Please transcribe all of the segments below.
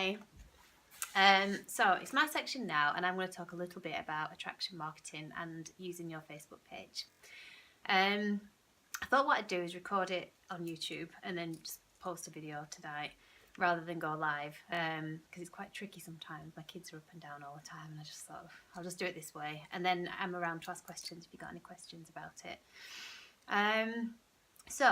Hi. So it's my section now, and I'm going to talk a little bit about attraction marketing and using your Facebook page. I thought what I'd do is record it on YouTube and then just post a video tonight rather than go live, because it's quite tricky sometimes. My kids are up and down all the time, and I just thought I'll just do it this way, and then I'm around to ask questions if you've got any questions about it. So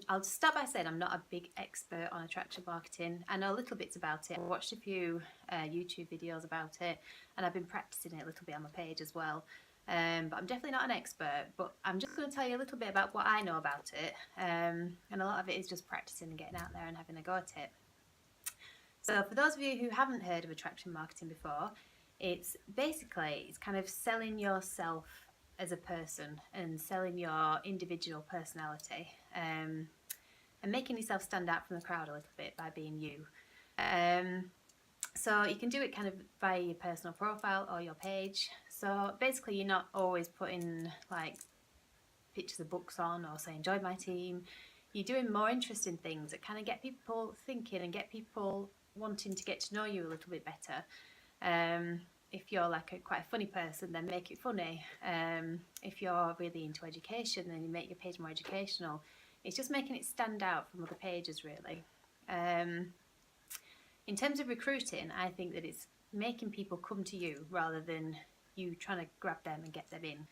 I'll start by saying I'm not a big expert on attraction marketing. I know little bits about it. I watched a few YouTube videos about it, and I've been practicing it a little bit on my page as well. But I'm definitely not an expert, but I'm just going to tell you a little bit about what I know about it. And a lot of it is just practicing and getting out there and having a go at it. So for those of you who haven't heard of attraction marketing before, it's kind of selling yourself as a person and selling your individual personality, and making yourself stand out from the crowd a little bit by being you. So you can do it kind of via your personal profile or your page. So basically you're not always putting like pictures of books on or saying join my team. You're doing more interesting things that kind of get people thinking and get people wanting to get to know you a little bit better. If you're like quite a funny person, then make it funny. If you're really into education, then you make your page more educational. It's just making it stand out from other pages, really. In terms of recruiting, I think that it's making people come to you rather than you trying to grab them and get them in.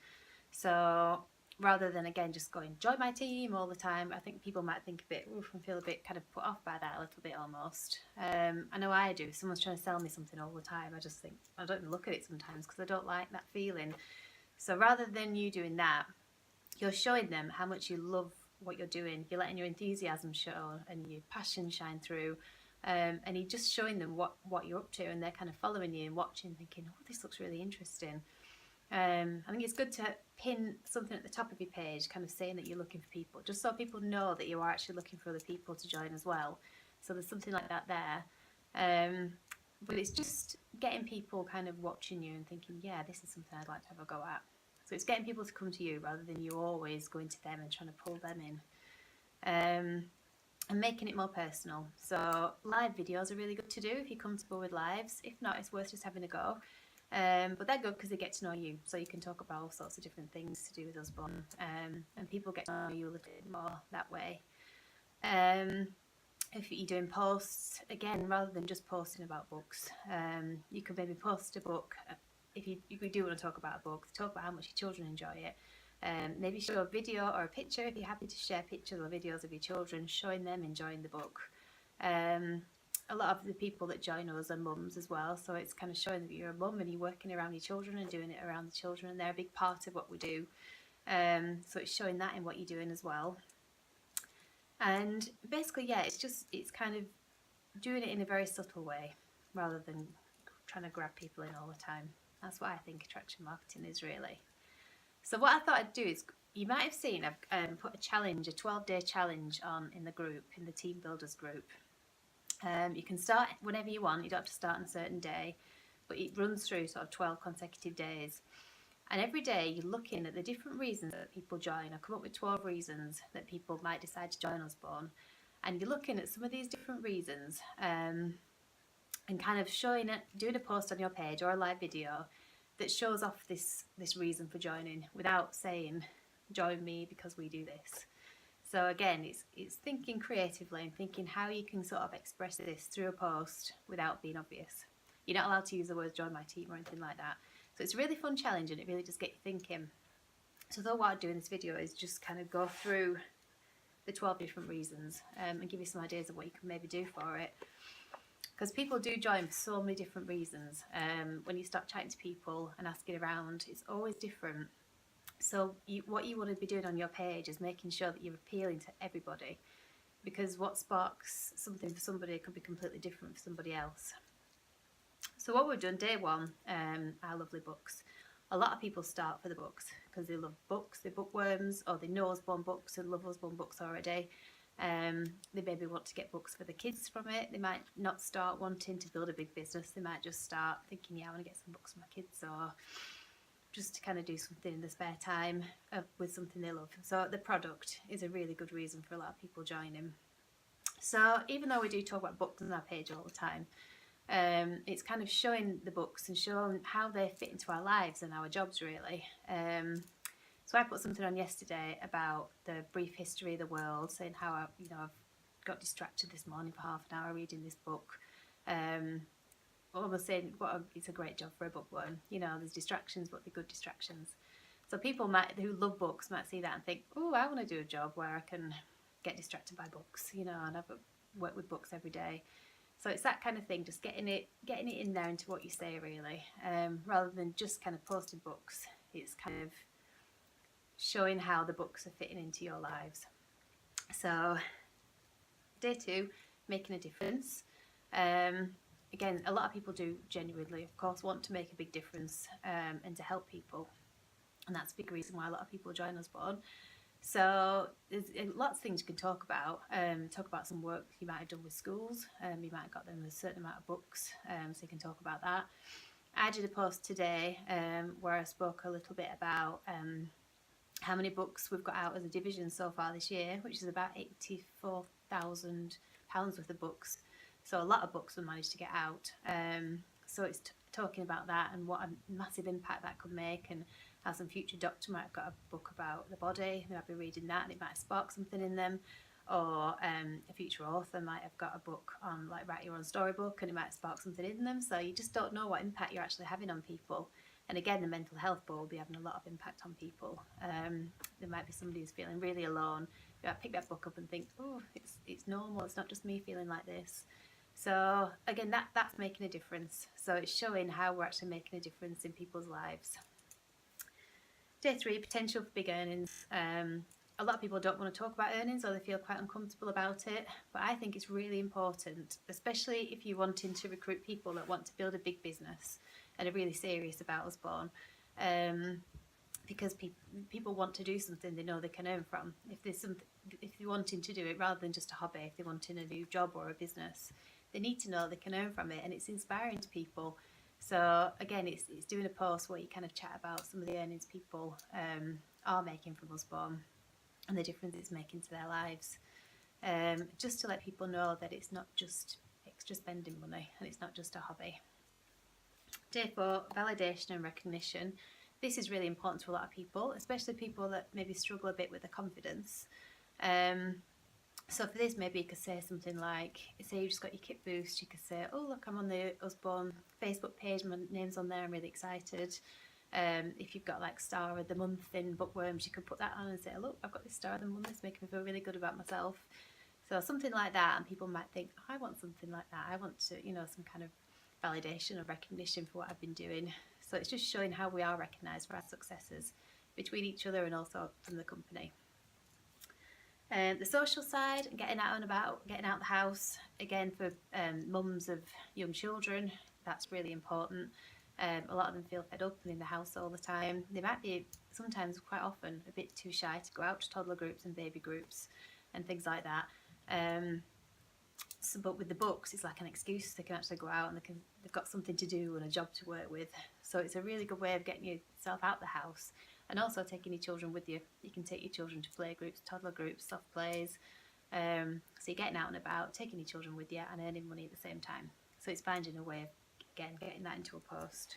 So rather than, again, just going, join my team all the time, I think people might think a bit, oof, and feel a bit kind of put off by that a little bit almost. I know I do. If someone's trying to sell me something all the time, I just think, I don't even look at it sometimes because I don't like that feeling. So rather than you doing that, you're showing them how much you love what you're doing. You're letting your enthusiasm show and your passion shine through. And you're just showing them what you're up to, and they're kind of following you and watching, thinking, oh, this looks really interesting. I think it's good to pin something at the top of your page, kind of saying that you're looking for people, just so people know that you are actually looking for other people to join as well. So there's something like that there. But it's just getting people kind of watching you and thinking, yeah, this is something I'd like to have a go at. So it's getting people to come to you rather than you always going to them and trying to pull them in. And making it more personal. So live videos are really good to do if you're comfortable with lives. If not, it's worth just having a go. But they're good because they get to know you, so you can talk about all sorts of different things to do with Usborne, and people get to know you a little bit more that way. If you're doing posts, again, rather than just posting about books, you could maybe post a book. If you do want to talk about a book, talk about how much your children enjoy it. Maybe show a video or a picture if you're happy to share pictures or videos of your children, showing them enjoying the book. A lot of the people that join us are mums as well, so it's kind of showing that you're a mum and you're working around your children and doing it around the children, and they're a big part of what we do. So it's showing that in what you're doing as well. And basically, yeah, it's kind of doing it in a very subtle way rather than trying to grab people in all the time. That's what I think attraction marketing is, really. So what I thought I'd do is, you might have seen I've put a 12-day challenge on in the group, in the Team Builders group. You can start whenever you want. You don't have to start on a certain day, but it runs through sort of 12 consecutive days. And every day you're looking at the different reasons that people join. I've come up with 12 reasons that people might decide to join Usborne. And you're looking at some of these different reasons, and kind of showing it, doing a post on your page or a live video that shows off this reason for joining without saying, join me because we do this. So again, it's thinking creatively and thinking how you can sort of express this through a post without being obvious. You're not allowed to use the words join my team or anything like that. So it's a really fun challenge, and it really does get you thinking. So what I do in this video is just kind of go through the 12 different reasons, and give you some ideas of what you can maybe do for it. Because people do join for so many different reasons. When you start chatting to people and asking around, it's always different. So what you want to be doing on your page is making sure that you're appealing to everybody, because what sparks something for somebody could be completely different for somebody else. So what we've done, day one, our lovely books. A lot of people start for the books because they love books, they're bookworms, or they know Usborne books and love Usborne books already. They maybe want to get books for the kids from it. They might not start wanting to build a big business. They might just start thinking, yeah, I want to get some books for my kids, or just to kind of do something in the spare time with something they love. So the product is a really good reason for a lot of people joining. So even though we do talk about books on our page all the time, It's kind of showing the books and showing how they fit into our lives and our jobs, really. So I put something on yesterday about the brief history of the world, saying how I've got distracted this morning for half an hour reading this book. Almost saying it's a great job for a bookworm. There's distractions, but they're good distractions. So people who love books might see that and think, oh, I want to do a job where I can get distracted by books, and work with books every day. So it's that kind of thing, just getting it in there into what you say, really, rather than just kind of posting books. It's kind of showing how the books are fitting into your lives. So day 2, making a difference. Again, a lot of people do genuinely, of course, want to make a big difference and to help people. And that's a big reason why a lot of people join Usborne. So there's lots of things you can talk about. Talk about some work you might have done with schools. You might have got them a certain amount of books, so you can talk about that. I did a post today where I spoke a little bit about how many books we've got out as a division so far this year, which is about £84,000 worth of books. So a lot of books we managed to get out. So it's talking about that and what a massive impact that could make, and how some future doctor might have got a book about the body, they might be reading that and it might spark something in them, or a future author might have got a book on like write your own storybook and it might spark something in them. So you just don't know what impact you're actually having on people. And again, the mental health book will be having a lot of impact on people. There might be somebody who's feeling really alone. You might pick that book up and think, oh, it's normal, it's not just me feeling like this. So again, that's making a difference. So it's showing how we're actually making a difference in people's lives. Day 3, potential for big earnings. A lot of people don't want to talk about earnings, or they feel quite uncomfortable about it, but I think it's really important, especially if you're wanting to recruit people that want to build a big business and are really serious about Usborne, because people want to do something they know they can earn from. If they're wanting to do it rather than just a hobby, if they're wanting a new job or a business, they need to know they can earn from it, and it's inspiring to people. So again, it's doing a post where you kind of chat about some of the earnings people are making from Usborne and the difference it's making to their lives, just to let people know that it's not just extra spending money and it's not just a hobby. Day 4, validation and recognition. This is really important to a lot of people, especially people that maybe struggle a bit with their confidence. So for this, maybe you could say something like, say you just got your kit boost, you could say, oh look, I'm on the Usborne Facebook page, my name's on there, I'm really excited. If you've got like star of the month in bookworms, you could put that on and say, oh, look, I've got this star of the month, it's making me feel really good about myself. So something like that, and people might think, oh, I want something like that, I want to, some kind of validation or recognition for what I've been doing. So it's just showing how we are recognised for our successes between each other and also from the company. The social side, getting out and about, getting out the house, again for mums of young children, that's really important. A lot of them feel fed up and in the house all the time. They might be sometimes, quite often, a bit too shy to go out to toddler groups and baby groups and things like that. But with the books, it's like an excuse. They can actually go out and they've got something to do and a job to work with. So it's a really good way of getting yourself out the house. And also taking your children with you. You can take your children to play groups, toddler groups, soft plays. So you're getting out and about, taking your children with you and earning money at the same time. So it's finding a way of, again, getting that into a post.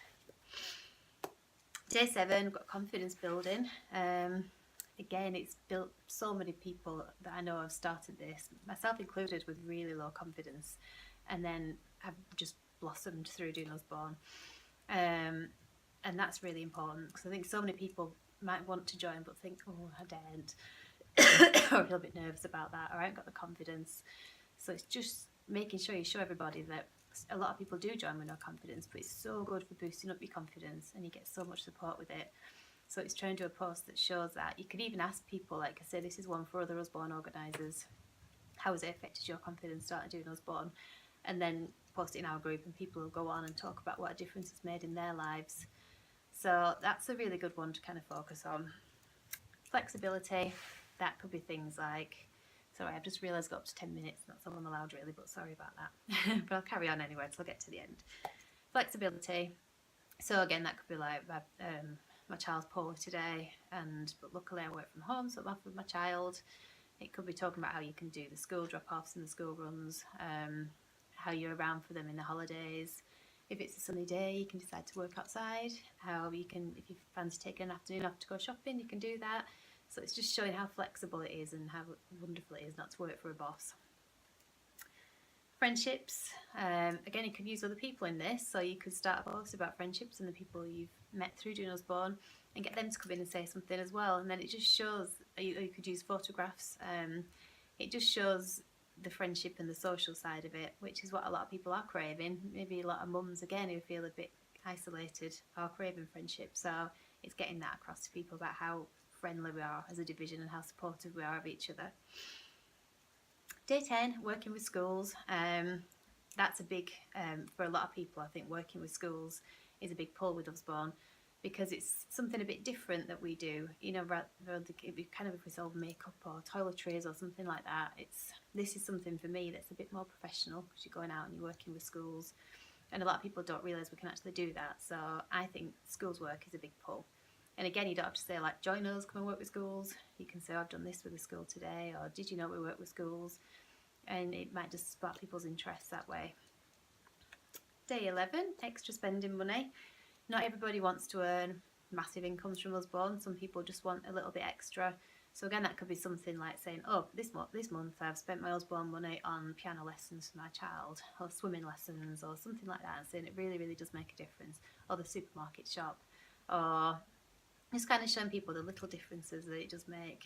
Day 7, we've got confidence building. Again, it's built so many people that I know have started this, myself included, with really low confidence. And then have just blossomed through doing Usborne. And that's really important, because I think so many people might want to join but think, oh, I daren't, or a little bit nervous about that, or I haven't got the confidence. So it's just making sure you show everybody that a lot of people do join with no confidence, but it's so good for boosting up your confidence and you get so much support with it. So it's trying to do a post that shows that. You could even ask people, like I say, this is one for other Usborne organisers, how has it affected your confidence starting doing Usborne? And then post it in our group and people will go on and talk about what a difference it's made in their lives. So that's a really good one to kind of focus on. Flexibility, that could be things like, sorry, I've just realised I've got up to 10 minutes, not someone allowed really, but sorry about that. But I'll carry on anyway till I get to the end. Flexibility, so again, that could be like, my child's poorly today, but luckily I work from home, so I'm off with my child. It could be talking about how you can do the school drop-offs and the school runs, how you're around for them in the holidays. If it's a sunny day, you can decide to work outside. How you can, if you fancy taking an afternoon off to go shopping, you can do that. So it's just showing how flexible it is and how wonderful it is not to work for a boss. Friendships, again, you could use other people in this, so you could start a post about friendships and the people you've met through doing Usborne and get them to come in and say something as well, and then it just shows, you could use photographs, it just shows the friendship and the social side of it, which is what a lot of people are craving. Maybe a lot of mums again who feel a bit isolated are craving friendship, so it's getting that across to people about how friendly we are as a division and how supportive we are of each other. Day 10, working with schools. That's a big, for a lot of people, I think working with schools is a big pull with Usborne, because it's something a bit different that we do. You know, rather kind of if we sell makeup or toiletries or something like that, this is something for me that's a bit more professional, because you're going out and you're working with schools, and a lot of people don't realise we can actually do that. So I think schools work is a big pull. And again, you don't have to say like, join us, come and work with schools. You can say, oh, I've done this with a school today, or did you know we work with schools? And it might just spark people's interest that way. Day 11, extra spending money. Not everybody wants to earn massive incomes from Usborne. Some people just want a little bit extra. So again, that could be something like saying, oh, this month I've spent my Usborne money on piano lessons for my child, or swimming lessons, or something like that, and saying it really, really does make a difference. Or the supermarket shop, or just kind of showing people the little differences that it does make.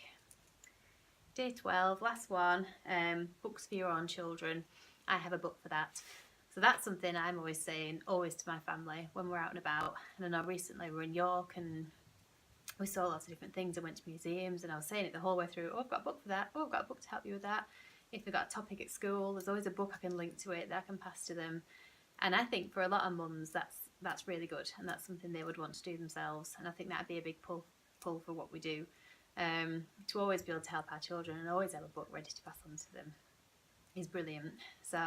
Day 12, last one, books for your own children. I have a book for that. So that's something I'm always saying, always to my family when we're out and about. And I know recently we were in York and we saw lots of different things and went to museums, and I was saying it the whole way through, oh, I've got a book for that, oh, I've got a book to help you with that. If they've got a topic at school, there's always a book I can link to it that I can pass to them. And I think for a lot of mums, that's really good, and that's something they would want to do themselves. And I think that'd be a big pull for what we do. To always be able to help our children and always have a book ready to pass on to them is brilliant. So